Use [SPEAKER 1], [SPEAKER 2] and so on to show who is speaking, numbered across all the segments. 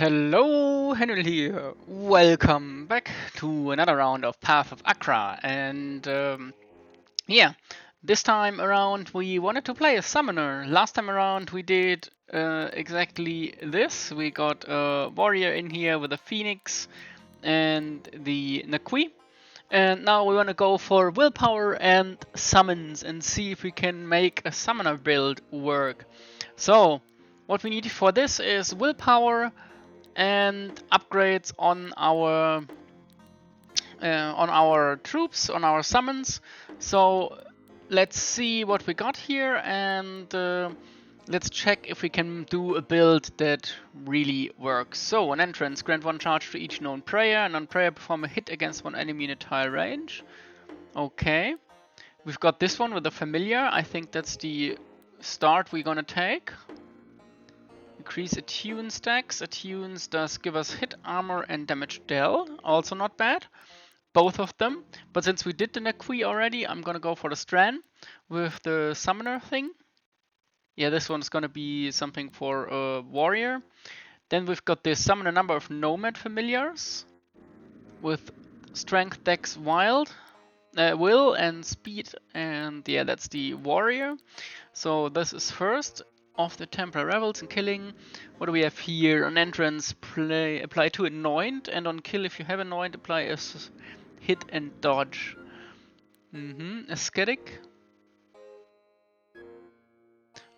[SPEAKER 1] Hello, Henry here. Welcome back to another round of Path of Achra. And yeah, this time around we wanted to play a summoner. Last time around we did exactly this. We got a warrior in here with a phoenix and the Nakui. And now we want to go for willpower and summons and see if we can make a summoner build work. So, what we need for this is willpower and upgrades on our troops, on our summons. So let's see what we got here, and let's check if we can do a build that really works. So on entrance, grant one charge to each known prayer, and on prayer perform a hit against one enemy in a tile range. Okay, we've got this one with a familiar. I think that's the start we're gonna take. Increase attune stacks. Attunes does give us hit, armor, and damage dealt. Also not bad. Both of them. But since we did the Nakui already, I'm gonna go for the Stran with the summoner thing. Yeah, this one's gonna be something for a warrior. Then we've got this summon a number of nomad familiars with strength, dex, wild, will, and speed. And yeah, that's the warrior. So this is first of the Templar Rebels and killing. What do we have here? On entrance, apply to anoint, and on kill, if you have anoint, apply a hit and dodge. Ascetic.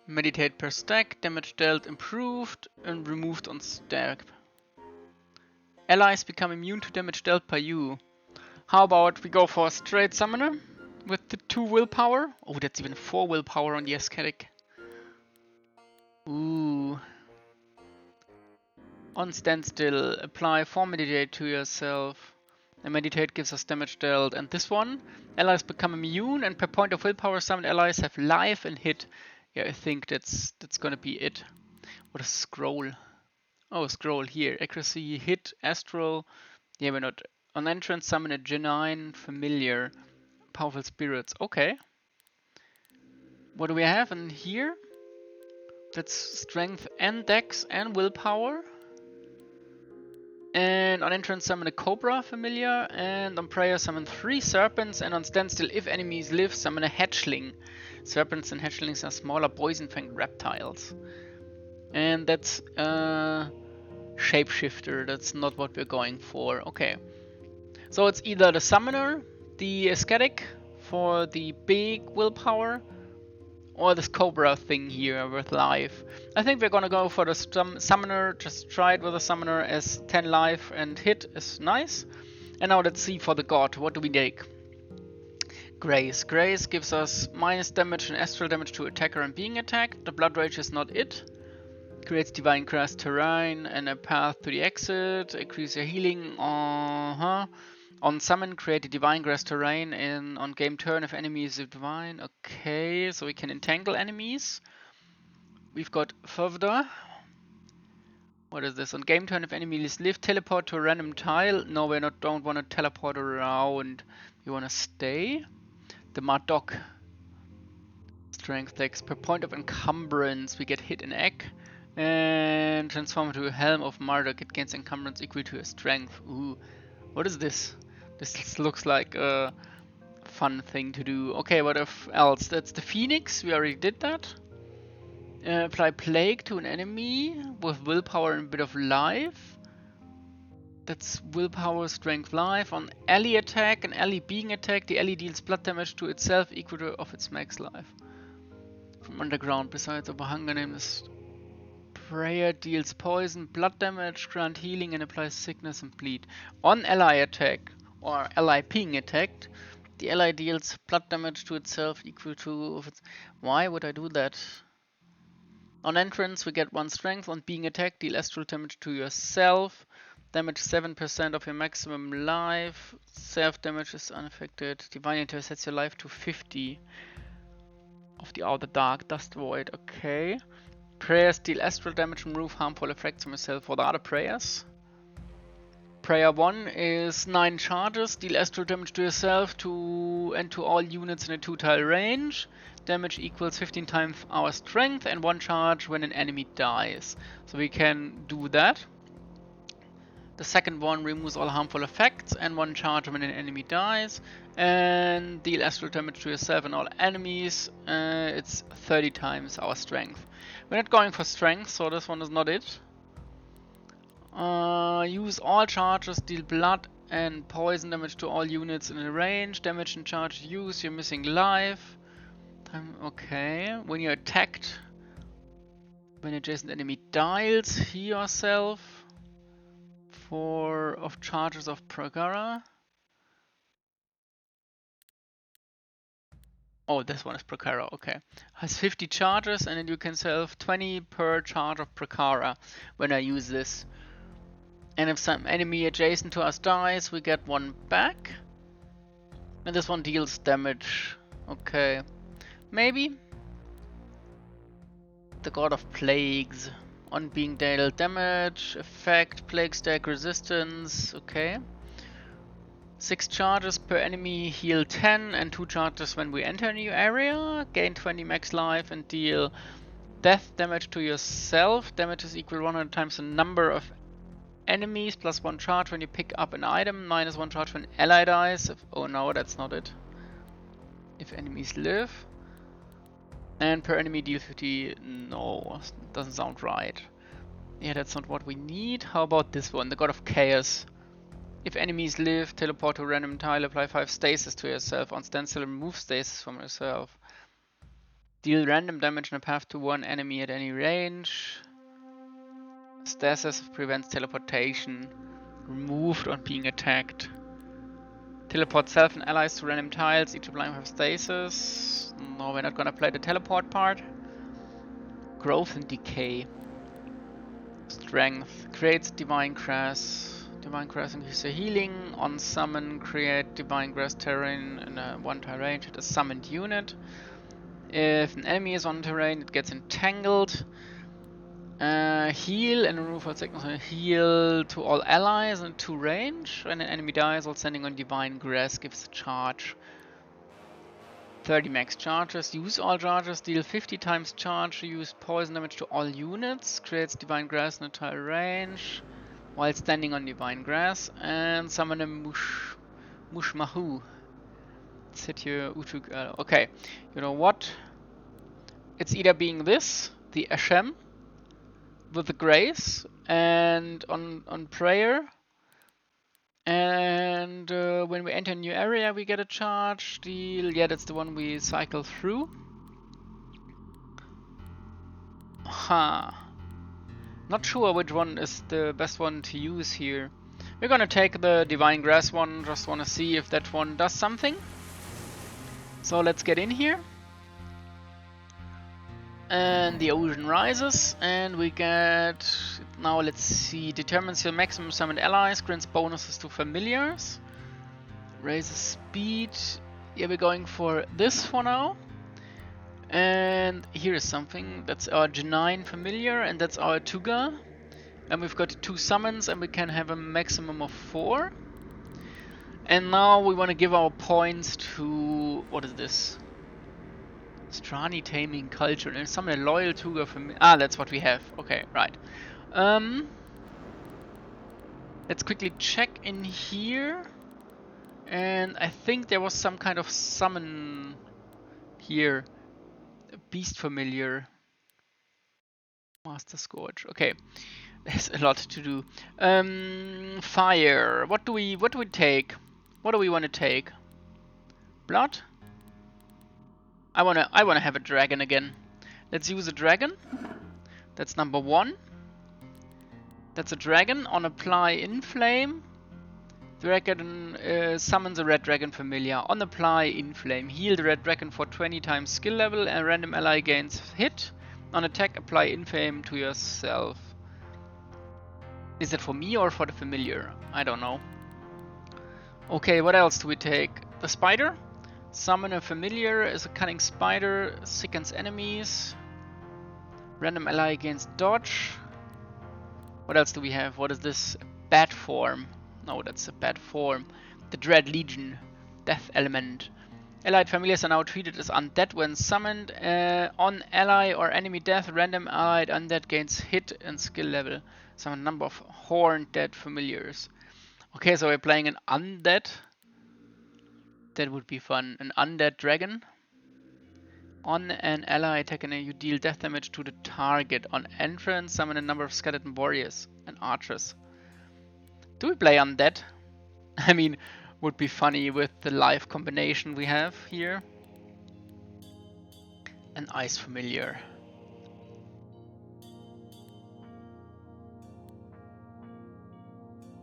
[SPEAKER 1] Meditate per stack, damage dealt improved and removed on stack. Allies become immune to damage dealt by you. How about we go for a straight summoner with the 2 willpower? Oh, that's even 4 willpower on the ascetic. Ooh. On standstill, apply 4 meditate to yourself. And meditate gives us damage dealt. And this one, allies become immune, and per point of willpower, summoned allies have life and hit. Yeah, I think that's gonna be it. What a scroll! Oh, scroll here. Accuracy, hit, astral. Yeah, we're not. On entrance, summon a genuine familiar, powerful spirits. Okay. What do we have in here? That's strength and dex and willpower. And on entrance summon a cobra familiar, and on prayer summon 3 serpents, and on standstill if enemies live summon a hatchling. Serpents and hatchlings are smaller poison-fanged reptiles. And that's shapeshifter, that's not what we're going for. Okay. So it's either the summoner, the ascetic for the big willpower, or this cobra thing here with life. I think we're gonna go for the summoner, just try it with a summoner as 10 life and hit is nice. And now let's see for the god, what do we take? Grace. Grace gives us minus damage and astral damage to attacker and being attacked. The blood rage is not it. Creates divine grass terrain and a path to the exit. Increase your healing. On summon, create a divine grass terrain, and on game turn, if enemy is divine. Okay, so we can entangle enemies. We've got further. What is this? On game turn, if enemies live, teleport to a random tile. No, we don't want to teleport around. We want to stay. The Marduk. Strength dex. Per point of encumbrance, we get hit an egg. And transform into a helm of Marduk. It gains encumbrance equal to a strength. Ooh, what is this? This looks like a fun thing to do. Okay, what else? That's the Phoenix. We already did that. Apply Plague to an enemy with willpower and a bit of life. That's willpower, strength, life. On ally attack, an ally being attacked, the ally deals blood damage to itself equal to of its max life. From underground, besides Oberhunger, name this prayer deals poison, blood damage, grant healing, and applies sickness and bleed. On ally attack, or ally being attacked, the ally deals blood damage to itself equal to of its... Why would I do that? On entrance we get 1 strength. On being attacked, deal astral damage to yourself. Damage 7% of your maximum life. Self damage is unaffected. Divine Inter sets your life to 50 of the outer dark dust void. Okay. Prayers deal astral damage and remove harmful effects from yourself. For the other prayers, prayer 1 is 9 charges, deal astral damage to yourself and to all units in a 2-tile range. Damage equals 15 times our strength and 1 charge when an enemy dies. So we can do that. The second one removes all harmful effects and one charge when an enemy dies. And deal astral damage to yourself and all enemies. It's 30 times our strength. We're not going for strength, so this one is not it. Use all charges, deal blood and poison damage to all units in the range. Damage and charge use, you're missing life. Okay, when you're attacked, when adjacent enemy dials, heal yourself. 4 of charges of Pragara. Oh, this one is Pragara, okay. Has 50 charges and then you can save 20 per charge of Pragara when I use this. And if some enemy adjacent to us dies, we get 1 back. And this one deals damage. Okay. Maybe? The God of Plagues. On being dealt damage, effect, plague stack, resistance, okay. 6 charges per enemy, heal 10, and 2 charges when we enter a new area. Gain 20 max life and deal death damage to yourself. Damage is equal 100 times the number of enemies, plus 1 charge when you pick up an item, minus 1 charge when ally dies. Oh no, that's not it. If enemies live. And per enemy deal 50, no, doesn't sound right. Yeah, that's not what we need. How about this one, the God of Chaos. If enemies live, teleport to a random tile, apply 5 stasis to yourself. On standstill, remove stasis from yourself. Deal random damage in a path to one enemy at any range. Stasis prevents teleportation. Removed on being attacked. Teleport self and allies to random tiles, each applying 5 stasis. No, we're not gonna play the teleport part. Growth and decay. Strength. Creates divine grass. Divine grass increases healing. On summon, create divine grass terrain in a 1 tile range at a summoned unit. If an enemy is on terrain, it gets entangled. Heal and remove all sickness. Heal to all allies and 2 range. When an enemy dies while standing on divine grass, gives a charge. 30 max charges. Use all charges. Deal 50 times charge. Use poison damage to all units. Creates divine grass in a tile range while standing on divine grass. And summon a Mushmahu. Sit here. Okay. You know what? It's either being this, the Ashem, with the grace, and on prayer, and when we enter a new area we get a charge deal. Yeah, that's the one we cycle through. Not sure which one is the best one to use here. We're gonna take the divine grass one, just wanna see if that one does something. So let's get in here. And the ocean rises, and we get, now let's see, determines your maximum summoned allies, grants bonuses to familiars, raises speed. Yeah, we're going for this for now. And here is something, that's our Janine familiar, and that's our Tuga. And we've got 2 summons, and we can have a maximum of 4. And now we want to give our points to, what is this? Strani taming culture and summon a loyal Tuga from. That's what we have. Okay, right. Let's quickly check in here. And I think there was some kind of summon here. A beast familiar. Master Scourge. Okay. There's a lot to do. Fire. What do we take? What do we want to take? Blood? I wanna have a dragon again. Let's use a dragon. That's number 1. That's a dragon. On apply inflame. Dragon summons a red dragon familiar. On apply inflame. Heal the red dragon for 20 times skill level and random ally gains hit. On attack, apply inflame to yourself. Is it for me or for the familiar? I don't know. Okay, what else do we take? The spider. Summon a familiar as a cunning spider, sickens enemies. Random ally against dodge. What else do we have? What is this? Bat form. No, that's a bad form. The Dread Legion. Death element. Allied familiars are now treated as undead when summoned. On ally or enemy death, random allied undead gains hit and skill level. Summon a number of horned dead familiars. Okay, so we're playing an undead. That would be fun. An undead dragon. On an ally attack and you deal death damage to the target. On entrance, summon a number of skeleton warriors and archers. Do we play undead? I mean, would be funny with the life combination we have here. An ice familiar.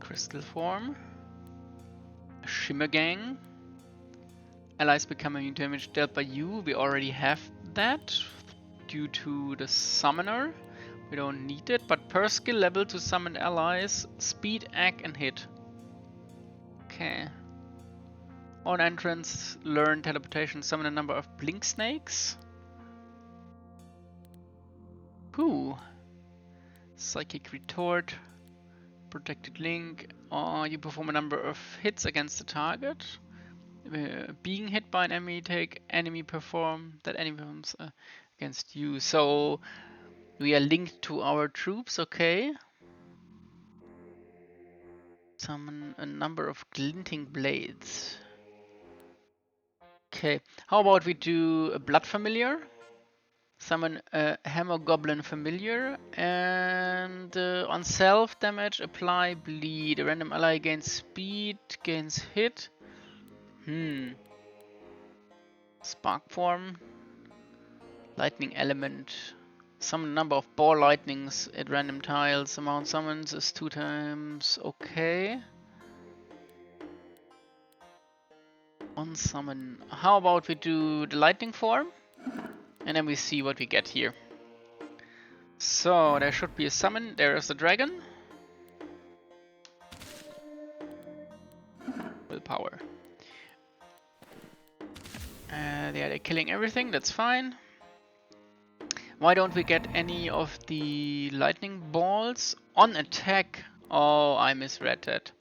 [SPEAKER 1] Crystal form. A shimmer gang. Allies become immune to damage dealt by you. We already have that due to the summoner. We don't need it, but per skill level to summon allies, speed, ag, and hit. Okay. On entrance, learn teleportation, summon a number of blink snakes. Who? Psychic retort, protected link. You perform a number of hits against the target. Being hit by an enemy, take enemy perform that enemy performs against you. So we are linked to our troops, okay. Summon a number of glinting blades. Okay, how about we do a blood familiar? Summon a hammer goblin familiar and on self damage apply bleed. A random ally gains speed, gains hit. Spark form. Lightning element. Summon a number of ball lightnings at random tiles. Amount summons is 2 times. Okay. On summon. How about we do the lightning form? And then we see what we get here. So there should be a summon. There is a dragon. Willpower. Yeah, they're killing everything. That's fine. Why don't we get any of the lightning balls on attack? Oh, I misread that.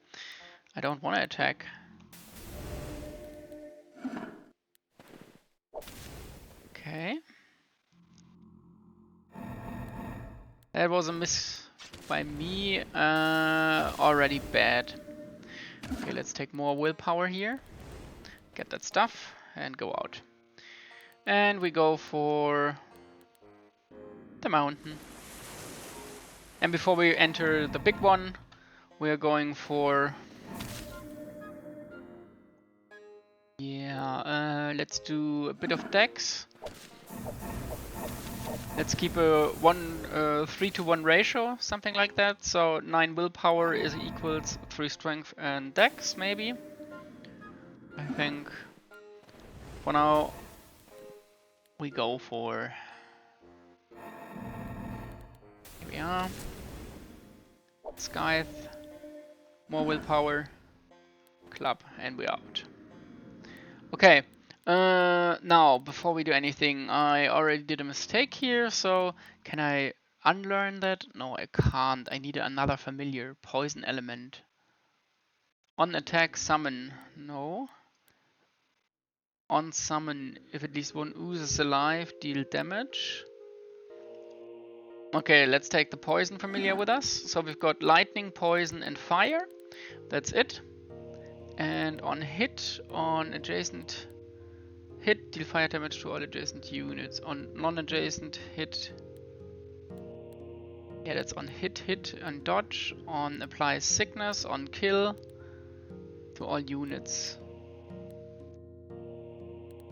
[SPEAKER 1] I don't want to attack. Okay. That was a miss by me. Already bad. Okay, let's take more willpower here. Get that stuff and go out. And we go for the mountain. And before we enter the big one, we are going for... Yeah, let's do a bit of dex. Let's keep a 3-to-1 ratio, something like that. So 9 willpower is equals 3 strength and dex, maybe. I think for now we go for... Here we are. Scythe, more willpower, club, and we're out. Okay, now before we do anything, I already did a mistake here, so can I unlearn that? No, I can't. I need another familiar, poison element. On attack, summon. No. On summon, if at least one ooze is alive, deal damage. Okay, let's take the poison familiar with us. So we've got lightning, poison, and fire. That's it. And on hit, on adjacent hit, deal fire damage to all adjacent units. On non-adjacent hit, yeah, that's on hit, and dodge. On apply sickness, on kill, to all units.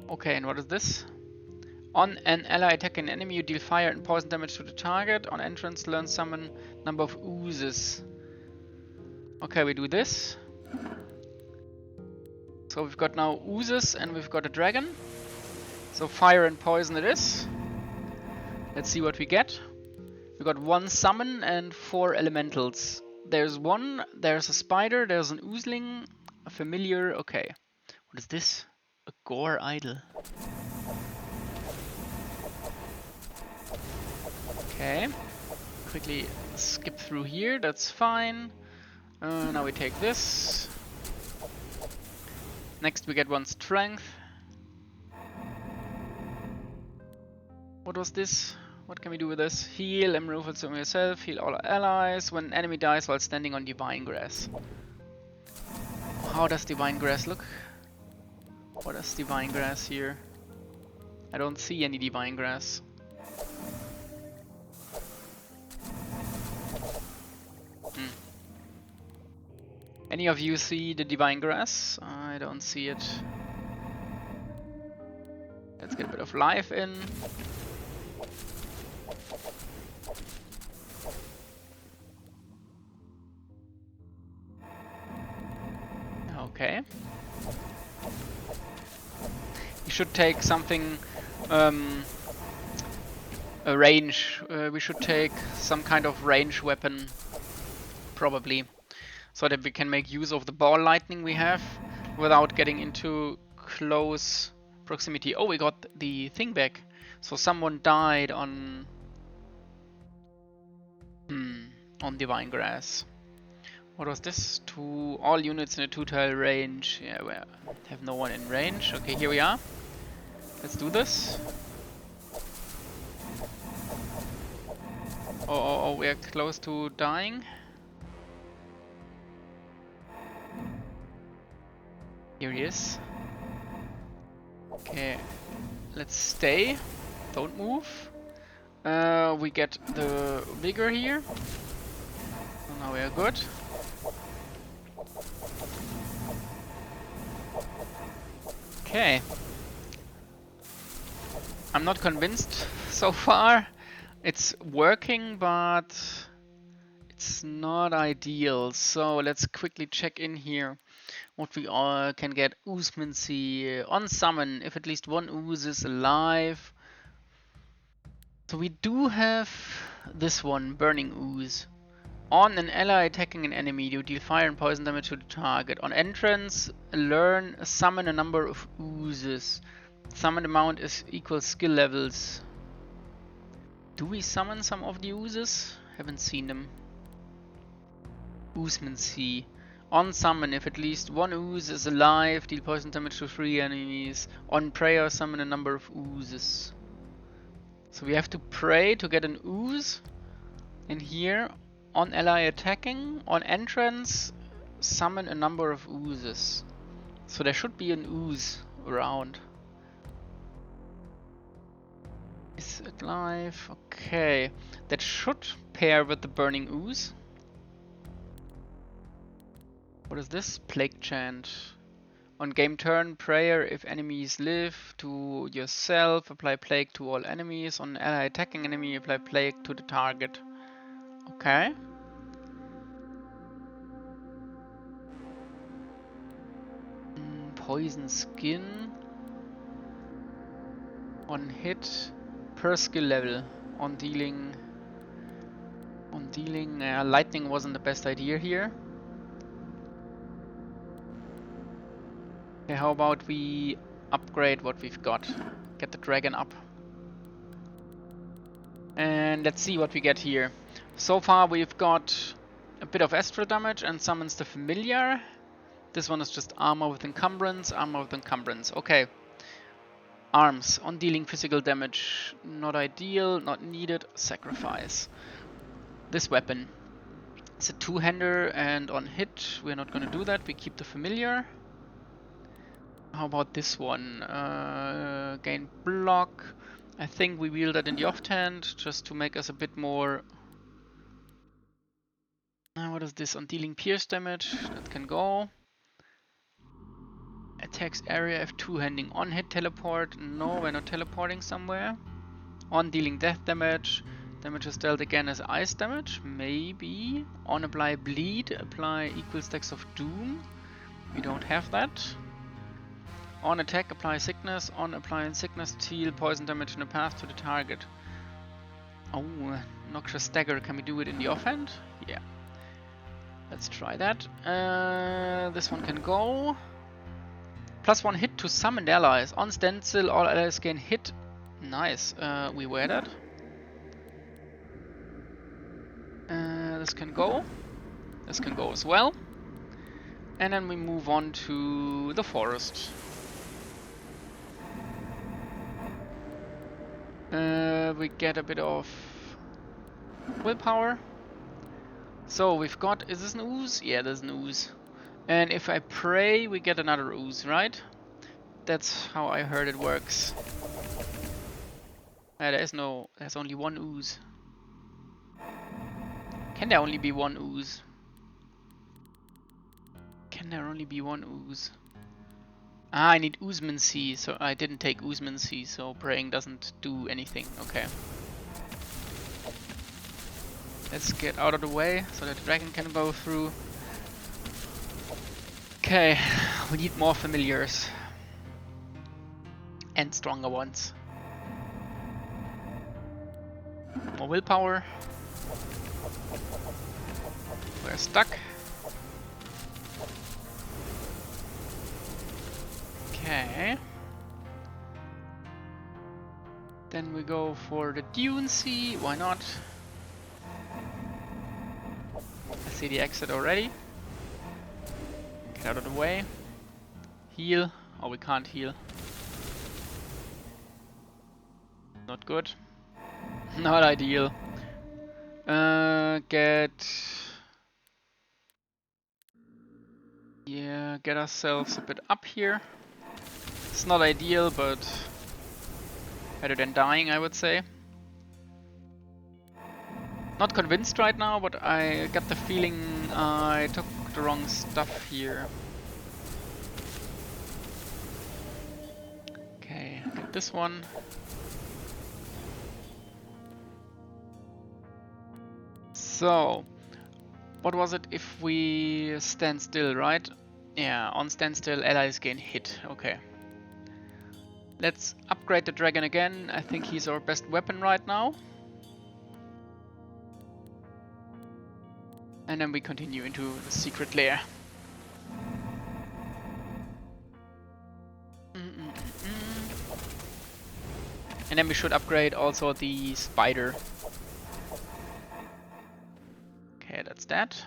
[SPEAKER 1] Okay, and what is this? On an ally attacking an enemy, you deal fire and poison damage to the target. On entrance, learn summon number of oozes. Okay, we do this. So we've got now oozes and we've got a dragon. So fire and poison it is. Let's see what we get. We got 1 summon and 4 elementals. There's a spider, there's an oozling, a familiar. Okay, what is this? A gore idol. Okay, quickly skip through here, that's fine. Now we take this. Next we get 1 strength. What was this? What can we do with this? Heal, improve it to yourself, heal all allies when an enemy dies while standing on divine grass. How does divine grass look? What is divine grass here? I don't see any divine grass. Any of you see the divine grass? I don't see it. Let's get a bit of life in. Okay. We should take something, a range. We should take some kind of range weapon, probably, so that we can make use of the ball lightning we have without getting into close proximity. Oh, we got the thing back. So someone died on divine grass. What was this? All units in a 2-tile range. Yeah, we have no one in range. Okay, here we are. Let's do this. Oh, we are close to dying. Here he is. Okay, let's stay. Don't move. We get the vigor here. So now we are good. Okay. I'm not convinced so far. It's working, but it's not ideal. So let's quickly check in here. What we all can get. Oozemancy on summon if at least one ooze is alive. So we do have this one, Burning Ooze. On an ally attacking an enemy, you deal fire and poison damage to the target. On entrance, learn summon a number of oozes. Summon amount is equal skill levels. Do we summon some of the oozes? Haven't seen them. Oozemancy. On summon, if at least one ooze is alive, deal poison damage to 3 enemies. On prayer, summon a number of oozes. So we have to pray to get an ooze. And here, on ally attacking, on entrance, summon a number of oozes. So there should be an ooze around. Is it live? Okay. That should pair with the burning ooze. What is this? Plague chant. On game turn, prayer if enemies live to yourself, apply plague to all enemies. On ally attacking enemy, apply plague to the target. Okay. Poison skin. On hit per skill level. On dealing. Lightning wasn't the best idea here. Okay, how about we upgrade what we've got? Get the dragon up. And let's see what we get here. So far we've got a bit of Astra damage and summons the familiar. This one is just armor with encumbrance, Okay. Arms. On dealing physical damage. Not ideal, not needed. Sacrifice. This weapon. It's a two-hander and on hit we're not gonna do that. We keep the familiar. How about this one? Gain block. I think we wield that in the offhand just to make us a bit more. What is this? On dealing pierce damage, that can go. Attacks area if two-handing. On hit teleport. No, we're not teleporting somewhere. On dealing death damage. Damage is dealt again as ice damage. Maybe. On apply bleed. Apply equal stacks of doom. We don't have that. On attack, apply sickness. On applying sickness, deal poison damage in a path to the target. Oh, noxious stagger. Can we do it in the offhand? Yeah. Let's try that. This one can go. +1 hit to summoned allies. On standstill, all allies gain hit. Nice. We wear that. This can go. This can go as well. And then we move on to the forest. We get a bit of willpower. So we've got, is this an ooze? Yeah, there's an ooze. And if I pray, we get another ooze, right? That's how I heard it works. There's only one ooze. Can there only be one ooze? Can there only be one ooze? Ah, I need Oozmancy, so I didn't take Oozmancy, so praying doesn't do anything. Okay. Let's get out of the way so that the dragon can go through. Okay, we need more familiars. And stronger ones. More willpower. We're stuck. Okay. Then we go for the Dune Sea. Why not? I see the exit already. Get out of the way. Heal. Oh, we can't heal. Not good. Not ideal. Get ourselves a bit up here. It's not ideal, but better than dying, I would say. Not convinced right now, but I got the feeling I took the wrong stuff here. Okay, get this one. So, what was it if we stand still, right? Yeah, on standstill, allies gain hit. Okay. Let's upgrade the dragon again. I think he's our best weapon right now. And then we continue into the secret lair. And then we should upgrade also the spider. Okay, that's that.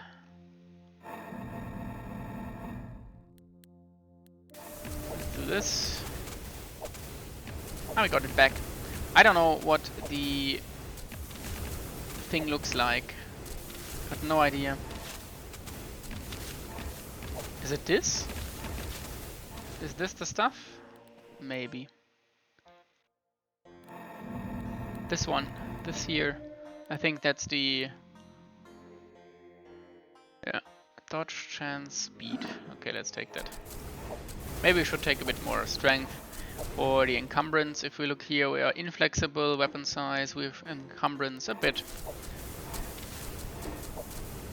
[SPEAKER 1] Do this. Oh, we got it back. I don't know what the thing looks like. Got no idea. Is it this? Is this the stuff? Maybe. This one. This here. I think that's the... Yeah. Dodge, chance, speed. Okay, let's take that. Maybe we should take a bit more strength for the encumbrance. If we look here, we are inflexible, weapon size, with encumbrance a bit.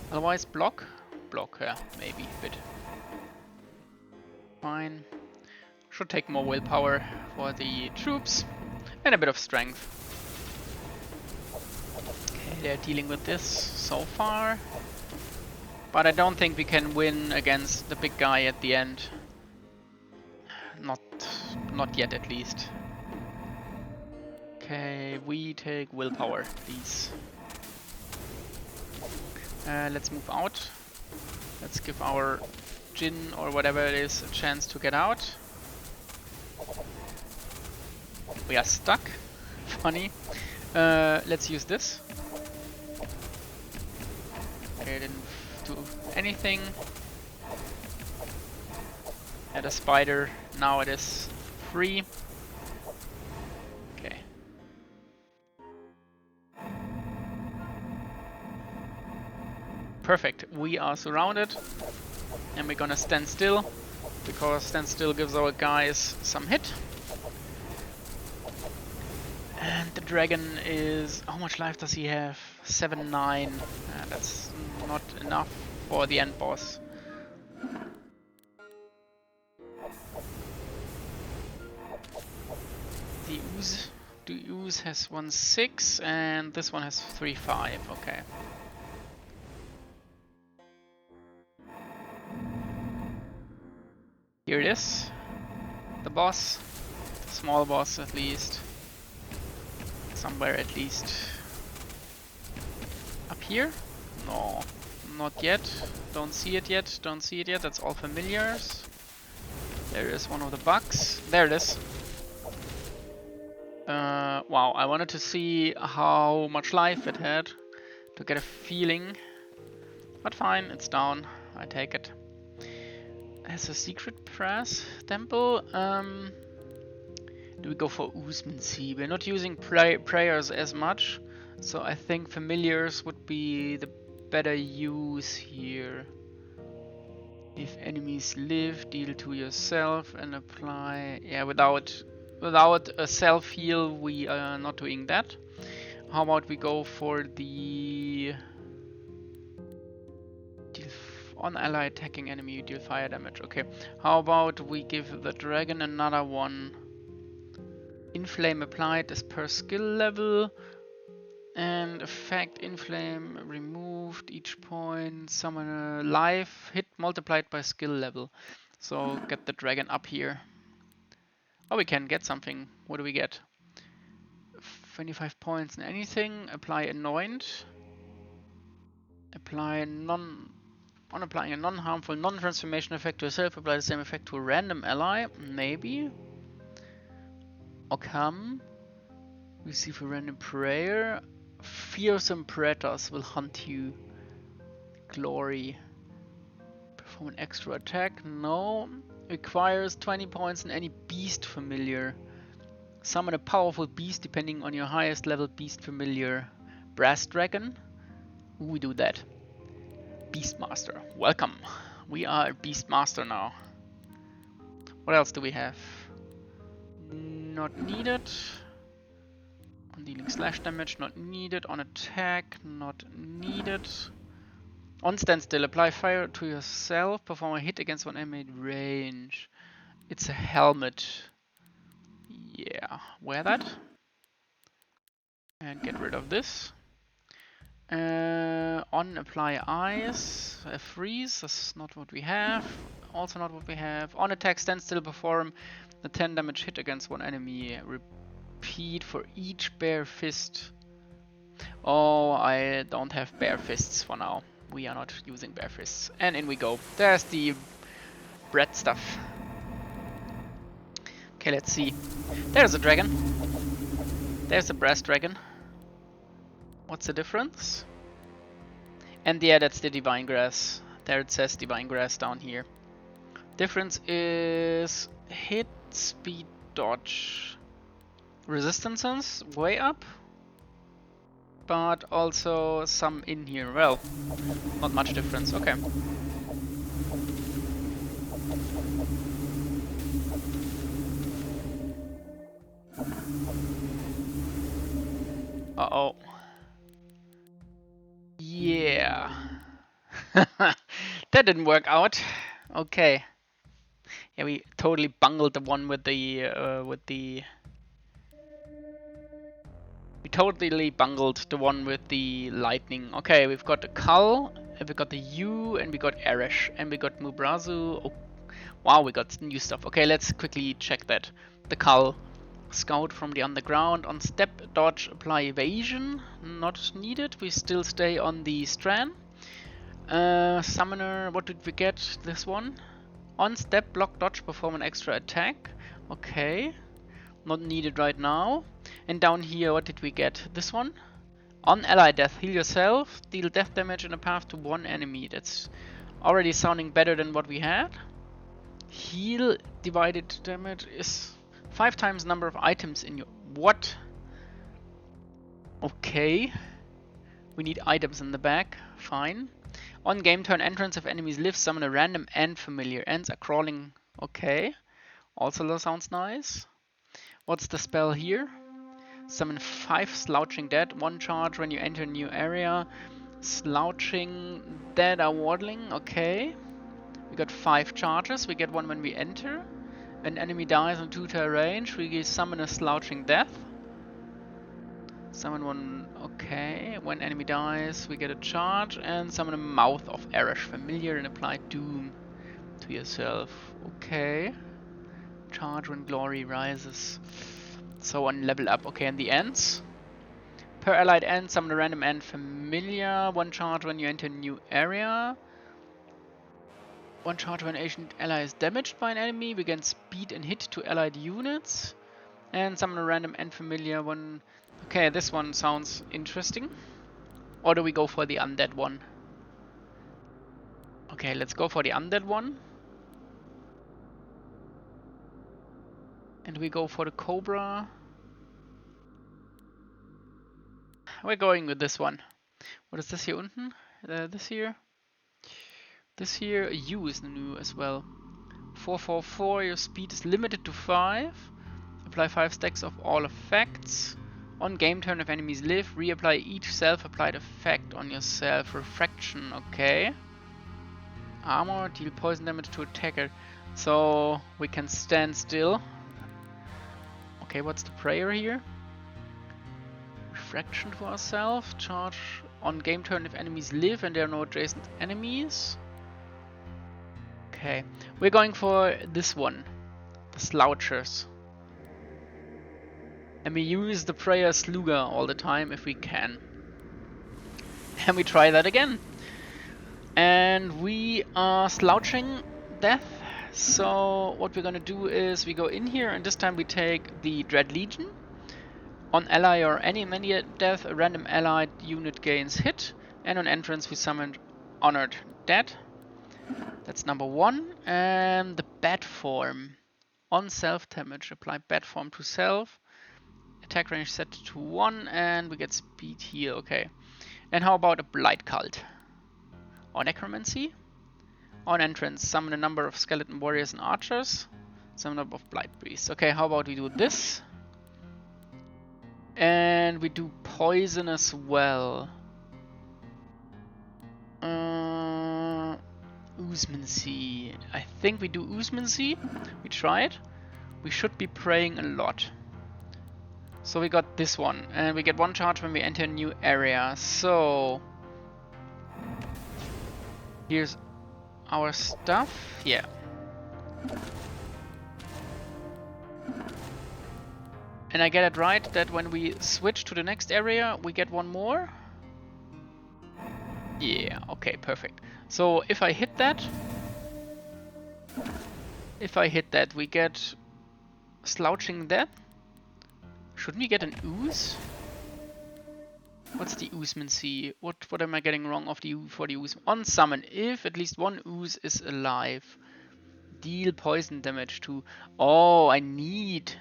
[SPEAKER 1] Otherwise, block? Block, yeah, maybe a bit. Fine. Should take more willpower for the troops and a bit of strength. Okay, they're dealing with this so far. But I don't think we can win against the big guy at the end. Not yet, at least. Okay, we take willpower, please. Let's move out. Let's give our Jinn or whatever it is a chance to get out. We are stuck. Funny. Let's use this. Okay, didn't do anything. At a spider, now it is free. Okay. Perfect. We are surrounded. And we're gonna stand still. Because stand still gives our guys some hit. And the dragon is... How much life does he have? 7-9. That's not enough for the end boss. The ooze has 1-6 and this one has 3-5. Okay. Here it is. The boss. The small boss at least. Somewhere at least. Up here? No. Not yet. Don't see it yet. Don't see it yet. That's all familiars. There is one of the bugs. There it is. Wow, I wanted to see how much life it had to get a feeling. But fine, it's down. I take it. Has a secret press temple. Do we go for Usmancy? We're not using prayers as much, so I think familiars would be the better use here. If enemies live, deal to yourself and apply. Yeah, without a self heal, we are not doing that. How about we go for the deal on ally attacking enemy, you deal fire damage. Okay. How about we give the dragon another one? Inflame applied is per skill level. And effect inflame removed each point. Summon a life hit multiplied by skill level. So get the dragon up here. Oh, we can get something. What do we get? 25 points in anything. Apply anoint. Apply non. On applying a non-harmful non-transformation effect to yourself, apply the same effect to a random ally. Maybe. Occam. Receive a random prayer. Fearsome predators will hunt you. Glory. Perform an extra attack. No. Requires 20 points in any beast familiar. Summon a powerful beast depending on your highest level beast familiar. Brass dragon. Ooh, we do that. Beastmaster. Welcome. We are a Beastmaster now. What else do we have? Not needed. On dealing slash damage, not needed. On attack, not needed. On standstill, apply fire to yourself. Perform a hit against one enemy at range. It's a helmet. Yeah, wear that. And get rid of this. On apply ice, a freeze, that's not what we have. Also not what we have. On attack, standstill, perform a 10 damage hit against one enemy. Repeat for each bare fist. Oh, I don't have bare fists for now. We are not using bare fists. And in we go. There's the bread stuff. Okay, let's see. There's a dragon. There's a brass dragon. What's the difference? And yeah, that's the divine grass. There it says divine grass down here. Difference is hit, speed, dodge. Resistances way up. But also some in here. Well, not much difference. Okay. Uh-oh. Yeah. That didn't work out. Okay. Yeah, we totally bungled the one with the We totally bungled the one with the lightning. Okay, we've got the Cull, and we got the U, and we got Erish, and we got Mubrazu. Oh, wow, we got new stuff. Okay, let's quickly check that. The Cull. Scout from the underground. On step, dodge, apply evasion. Not needed. We still stay on the Strand. Summoner, what did we get? This one. On step, block, dodge, perform an extra attack. Okay. Not needed right now. And down here, what did we get? This one. On ally death, heal yourself. Deal death damage in a path to one enemy. That's already sounding better than what we had. Heal divided damage is 5 times number of items in your... What? Okay. We need items in the back. Fine. On game turn, entrance of enemies live. Summon a random end familiar. Ends are crawling. Okay. Also sounds nice. What's the spell here? Summon 5 Slouching Dead. 1 charge when you enter a new area. Slouching Dead are waddling. Okay. We got 5 charges. We get 1 when we enter. An enemy dies on 2 to range. We summon a Slouching Death. Summon 1. Okay. When enemy dies, we get a charge. And summon a Mouth of Erish familiar and apply Doom to yourself. Okay. Charge when glory rises. So on level up. Okay, and the ends. Per allied end, summon a random end familiar. 1 charge when you enter a new area. 1 charge when an ancient ally is damaged by an enemy. We gain speed and hit to allied units. And summon a random and familiar one. Okay, this one sounds interesting. Or do we go for the undead one? Okay, let's go for the undead one. And we go for the Cobra. We're going with this one. What is this here unten? This here? This here, you is new as well. 444, your speed is limited to 5. Apply 5 stacks of all effects. On game turn, if enemies live, reapply each self-applied effect on yourself. Refraction, okay. Armor, deal poison damage to attacker. So we can stand still. Okay, what's the prayer here? Refraction to ourselves. Charge on game turn if enemies live and there are no adjacent enemies. Okay, we're going for this one. The Slouchers. And we use the prayer Sluga all the time if we can. And we try that again. And we are slouching death. So what we're gonna do is we go in here and this time we take the Dread Legion. On ally or any immediate death, a random allied unit gains hit. And on entrance we summon Honored Dead. That's number 1. And the Bat Form. On self damage, apply Bat Form to self. Attack range set to 1 and we get speed heal, okay. And how about a Blight Cult? Or Necromancy? On entrance, summon a number of skeleton warriors and archers. Summon a number of Blight Priests. Okay, how about we do this? And we do poison as well. Oozmancy. I think we do Oozmancy. We tried. We should be praying a lot. So we got this one, and we get 1 charge when we enter a new area. So here's our stuff. Yeah. And I get it right that when we switch to the next area, we get 1 more? Yeah, okay, perfect. So if I hit that, we get Slouching Death. Shouldn't we get an ooze? What's the Oozmancy? What am I getting wrong for the ooze? On summon, if at least 1 ooze is alive, deal poison damage to. Oh, I need.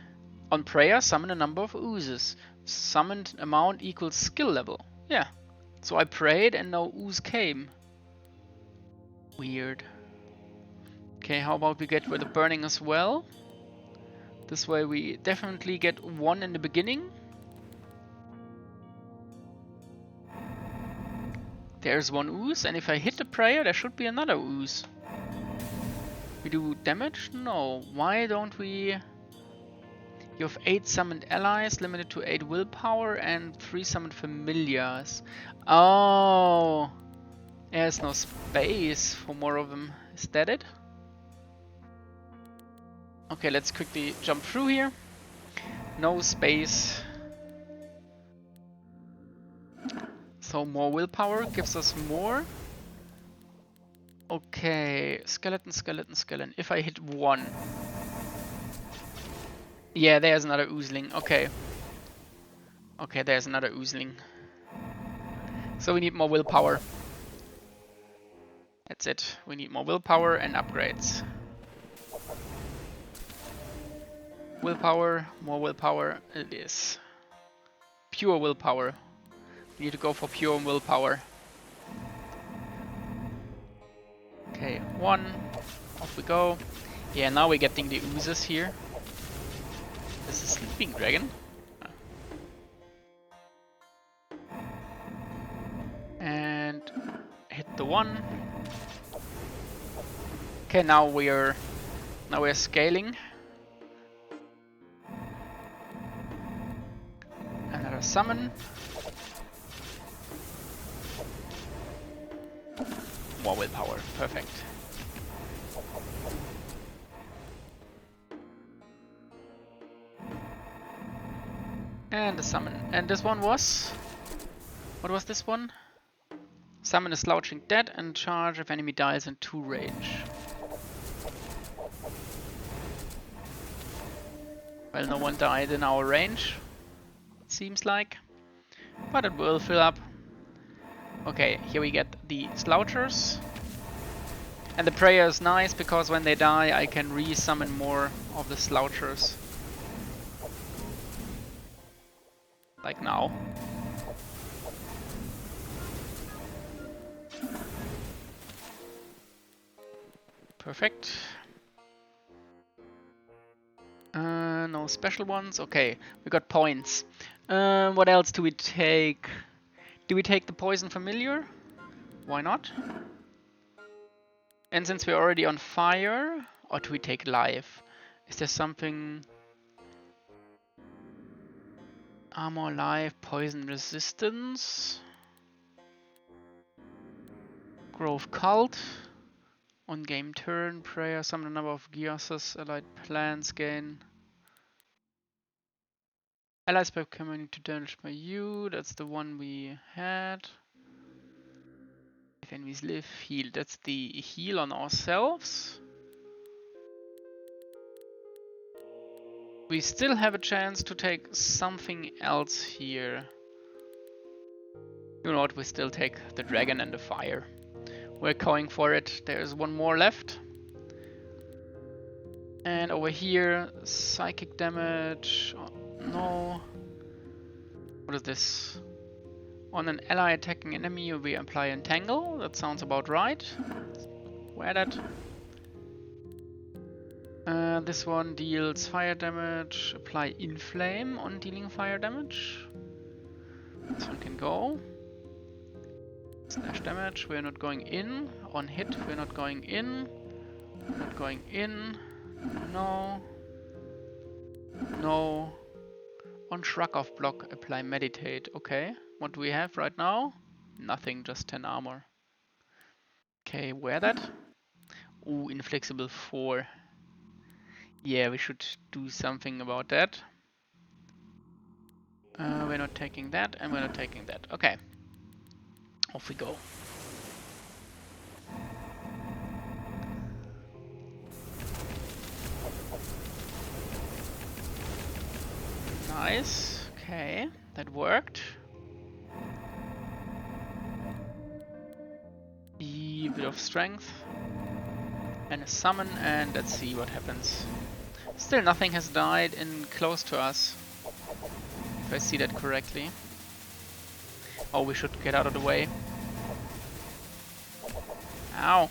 [SPEAKER 1] On prayer, summon a number of oozes. Summoned amount equals skill level. Yeah. So I prayed and no ooze came. Weird. Okay, how about we get rid of burning as well? This way we definitely get 1 in the beginning. There's 1 ooze, and if I hit the prayer, there should be another ooze. We do damage? No. Why don't we... You have 8 summoned allies, limited to 8 willpower, and 3 summoned familiars. Oh! There's no space for more of them. Is that it? Okay, let's quickly jump through here. No space. So more willpower gives us more. Okay, skeleton, skeleton, skeleton. If I hit 1. Yeah, there's another oozling. Okay. Okay, there's another oozling. So we need more willpower. That's it. We need more willpower and upgrades. Willpower, more willpower, it is. Pure willpower. We need to go for pure willpower. Okay, 1. Off we go. Yeah, now we're getting the oozes here. This is Sleeping Dragon. And hit the 1. Okay, now we're scaling. Another summon. More willpower, perfect. And a summon. And this one was... What was this one? Summon a Slouching Dead and charge if enemy dies in 2 range. Well, no one died in our range, it seems like. But it will fill up. Okay, here we get the Slouchers. And the prayer is nice because when they die I can re-summon more of the Slouchers. Like now. Perfect. No special ones. Okay, we got points. What else do we take? Do we take the Poison Familiar? Why not? And since we're already on fire, or do we take life? Is there something... Armor, life, poison resistance? Grove Cult. On game turn, prayer, summon a number of Geases, allied plants gain. Allies by coming to damage by you, that's the one we had. If enemies live, heal. That's the heal on ourselves. We still have a chance to take something else here. You know what, we still take the dragon and the fire. We're going for it. There's one more left. And over here, psychic damage. Oh, no. What is this? On an ally attacking enemy, we apply Entangle. That sounds about right. Wear that. This one deals fire damage. Apply Inflame on dealing fire damage. This one can go. Slash damage. We're not going in. On hit, we're not going in. Not going in. No. No. On shrug off block, apply meditate. Okay. What do we have right now? Nothing, just 10 armor. Okay, wear that. Ooh, inflexible 4. Yeah, we should do something about that. We're not taking that, and we're not taking that. Okay. Off we go. Nice. Okay, that worked. A bit of strength. And a summon, and let's see what happens. Still nothing has died in close to us. If I see that correctly. Oh, we should get out of the way. Ow.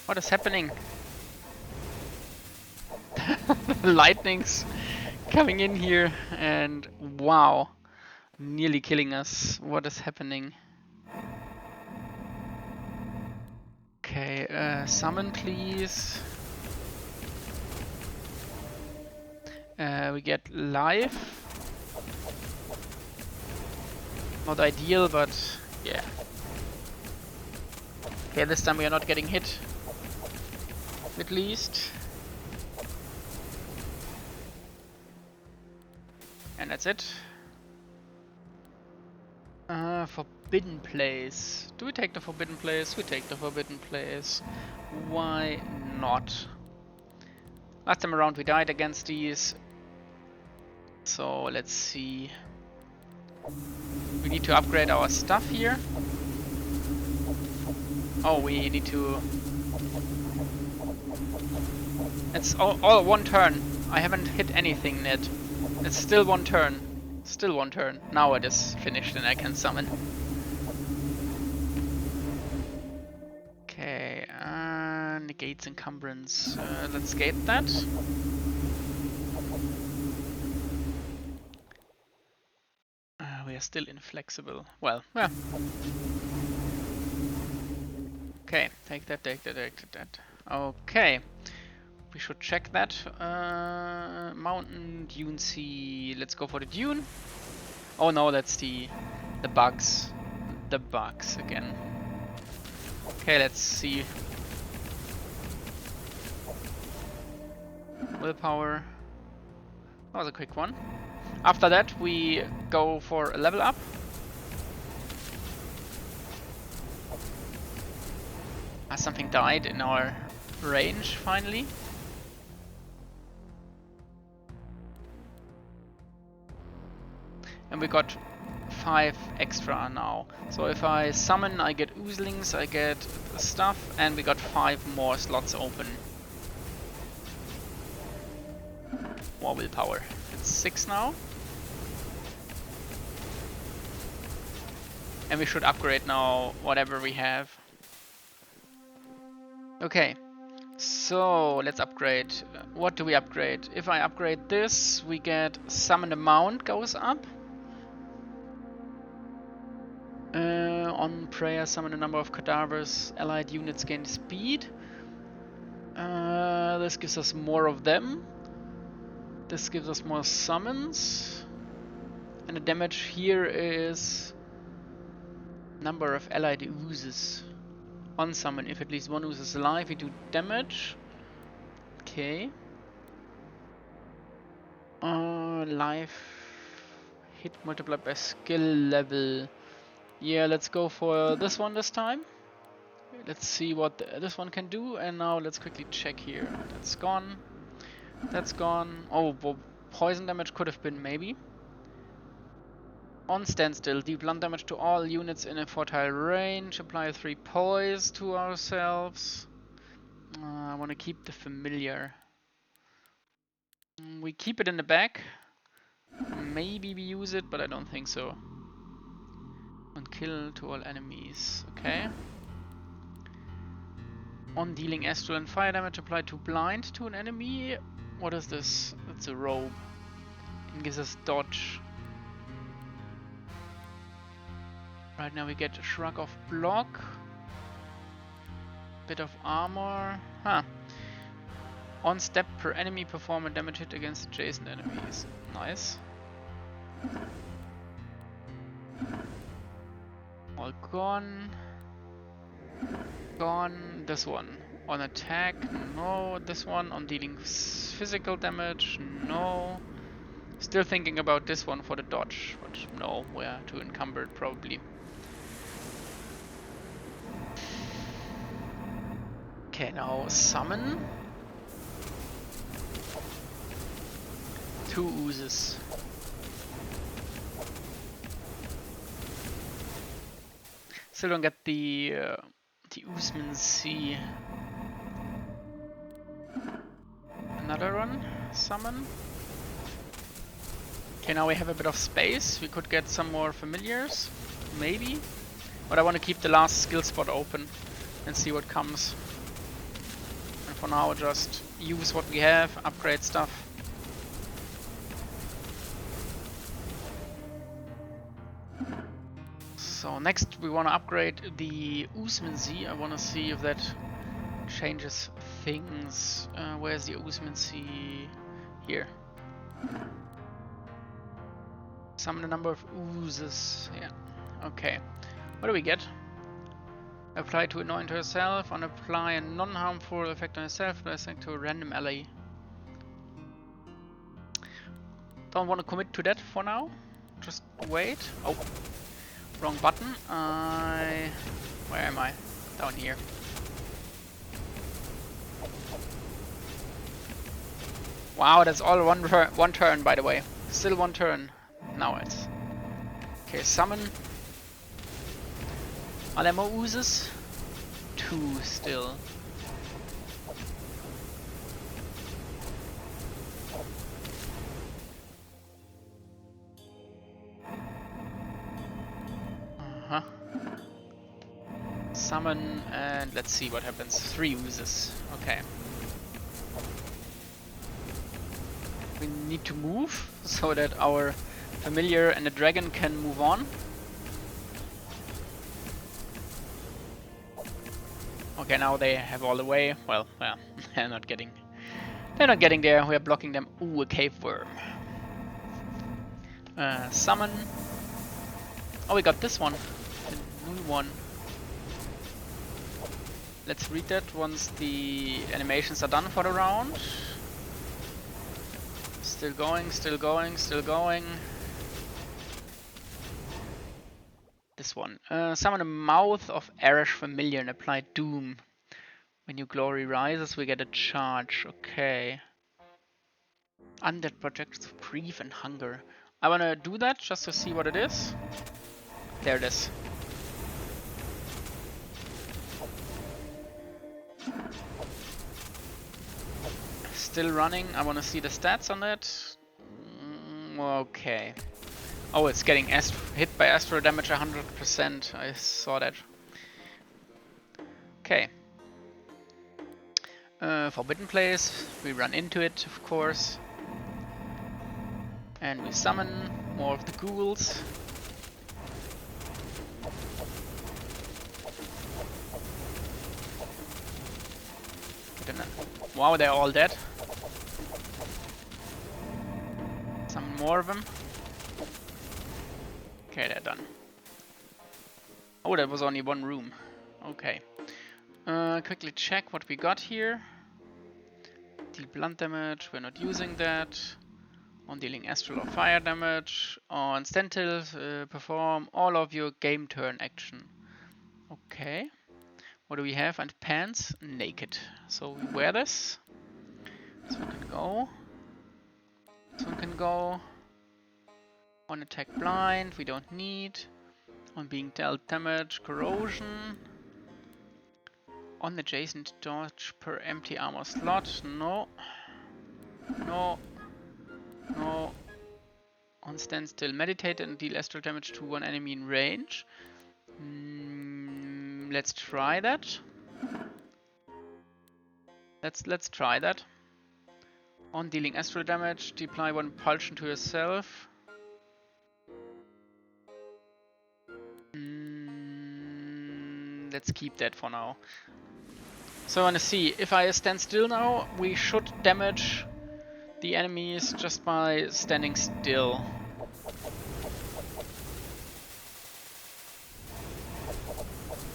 [SPEAKER 1] What is happening? Lightning's coming in here and wow. Nearly killing us. What is happening? Okay, summon please. We get life. Not ideal, but yeah. Okay, this time we are not getting hit. At least. And that's it. Forbidden Place. Do we take the Forbidden Place? We take the Forbidden Place. Why not? Last time around we died against these. So let's see. We need to upgrade our stuff here. Oh, we need to... It's all one turn. I haven't hit anything yet. It's still one turn. Still one turn. Now it is finished and I can summon. Okay, negates encumbrance. Let's gate that. We are still inflexible. Well, yeah. Okay, take that, take that, take that. Okay. We should check that. Mountain, Dune Sea. Let's go for the Dune. Oh no, that's the bugs. The bugs again. Okay, let's see. Willpower. That was a quick one. After that, we go for a level up. Something died in our range finally. And we got 5 extra now. So if I summon, I get oozlings, I get stuff, and we got 5 more slots open. More willpower. It's 6 now. And we should upgrade now whatever we have. Okay, so let's upgrade. What do we upgrade? If I upgrade this, we get summon amount goes up. On prayer, summon a number of cadavers. Allied units gain speed. This gives us more of them. This gives us more summons. And the damage here is number of allied oozes. On summon, if at least one ooze is alive, we do damage. Okay. Life hit multiplied by skill level. Yeah, let's go for this one this time. Let's see what this one can do, and now let's quickly check here. That's gone. That's gone. Oh, well, poison damage could have been maybe. On standstill, deal blunt damage to all units in a 4-tile range. Apply 3 poise to ourselves. I want to keep the familiar. We keep it in the back. Maybe we use it, but I don't think so. And kill to all enemies. Okay. On dealing astral and fire damage, apply 2 blind to an enemy. What is this? It's a robe. It gives us dodge. Right now we get a shrug of block. Bit of armor. Huh. On step per enemy, perform a damage hit against adjacent enemies. Nice. All gone. Gone. This one. On attack, no. This one on dealing physical damage, no. Still thinking about this one for the dodge, but no, we're too encumbered probably. Okay, now summon. 2 oozes. Still don't get the Oozman Sea. Another one. Summon. Okay, now we have a bit of space. We could get some more familiars. Maybe. But I want to keep the last skill spot open and see what comes. And for now, just use what we have, upgrade stuff. So next we want to upgrade the Oozman Sea. I want to see if that changes things. Where's the Oozman Sea? Here. Summon a number of oozes. Yeah. Okay. What do we get? Apply to anoint herself. On apply a non-harmful effect on herself. Blessing to a random ally. Don't want to commit to that for now. Just wait. Oh. Wrong button. Where am I? Down here. Wow, that's all one turn, by the way. Still one turn. Now it's... Okay, summon. Are there more oozes? 2 still. Summon, and let's see what happens. 3 oozes. Okay. We need to move so that our familiar and the dragon can move on. Okay, now they have all the way. Well, they're not getting there. We're blocking them. Ooh, a cave worm. Summon. Oh, we got this one. The new one. Let's read that once the animations are done for the round. Still going, still going, still going. This one. Summon a mouth of Arish familiar and apply doom. When your glory rises, we get a charge. Okay. Undead projects of grief and hunger. I wanna do that just to see what it is. There it is. Still running. I wanna see the stats on that. Okay. Oh, it's getting hit by astro damage 100%. I saw that. Okay. Forbidden place. We run into it, of course. And we summon more of the ghouls. Wow, they're all dead. Summon more of them. Okay, they're done. Oh, that was only one room. Okay. Quickly check what we got here. Deal blunt damage, we're not using that. On dealing astral or fire damage. On Stentil, perform all of your game turn action. Okay. What do we have? And pants, naked. So we wear this. This one can go. This one can go. On attack blind, we don't need. On being dealt damage, corrosion. On adjacent dodge per empty armor slot, no. No. No. On standstill, meditate and deal astral damage to one enemy in range. Let's try that. Let's try that. On dealing astral damage, deploy one pulsion to yourself. Let's keep that for now. So I want to see, if I stand still now, we should damage the enemies just by standing still.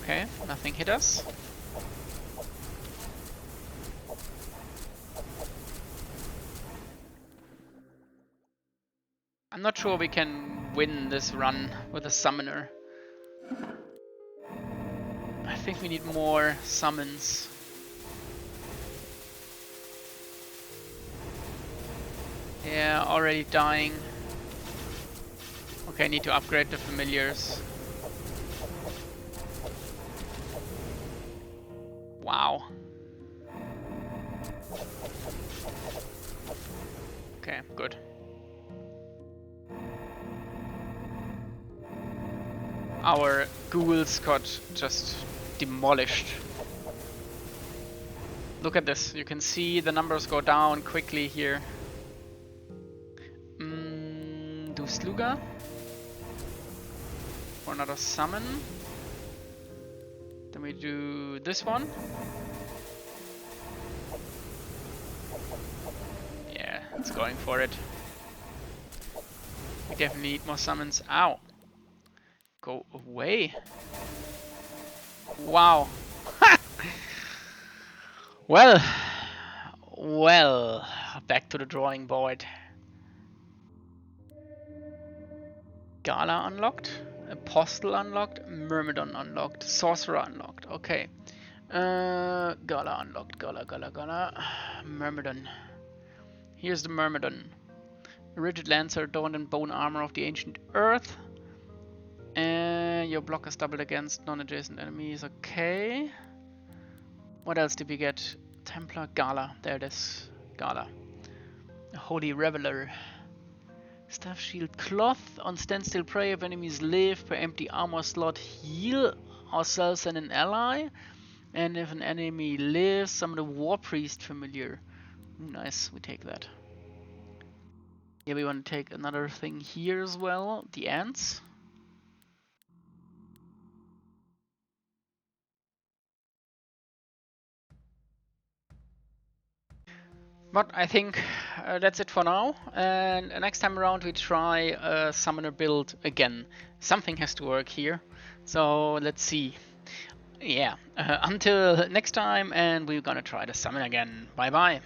[SPEAKER 1] Okay, nothing hit us. I'm not sure we can win this run with a summoner. I think we need more summons. Yeah, already dying. Okay, I need to upgrade the familiars. Wow. Okay, good. Our ghouls got just demolished. Look at this, you can see the numbers go down quickly here. Do Sluga for another summon. Then we do this one. Yeah, it's going for it. We definitely need more summons. Ow! Go away. Wow. Well, back to the drawing board. Gala unlocked, Apostle unlocked, Myrmidon unlocked, Sorcerer unlocked. Okay. Gala unlocked, Gala. Myrmidon. Here's the Myrmidon. A rigid lancer adorned in bone armor of the ancient earth. Your block is doubled against non-adjacent enemies. Okay. What else did we get? Templar Gala. There it is. Gala. A Holy Reveler. Staff shield cloth. On standstill prey if enemies live per empty armor slot, heal ourselves and an ally. And if an enemy lives, summon a war priest familiar. Nice, we take that. Yeah, we want to take another thing here as well. The ants. But I think that's it for now, and next time around we try a summoner build again. Something has to work here, so let's see. Yeah, until next time, and we're gonna try to summon again. Bye bye.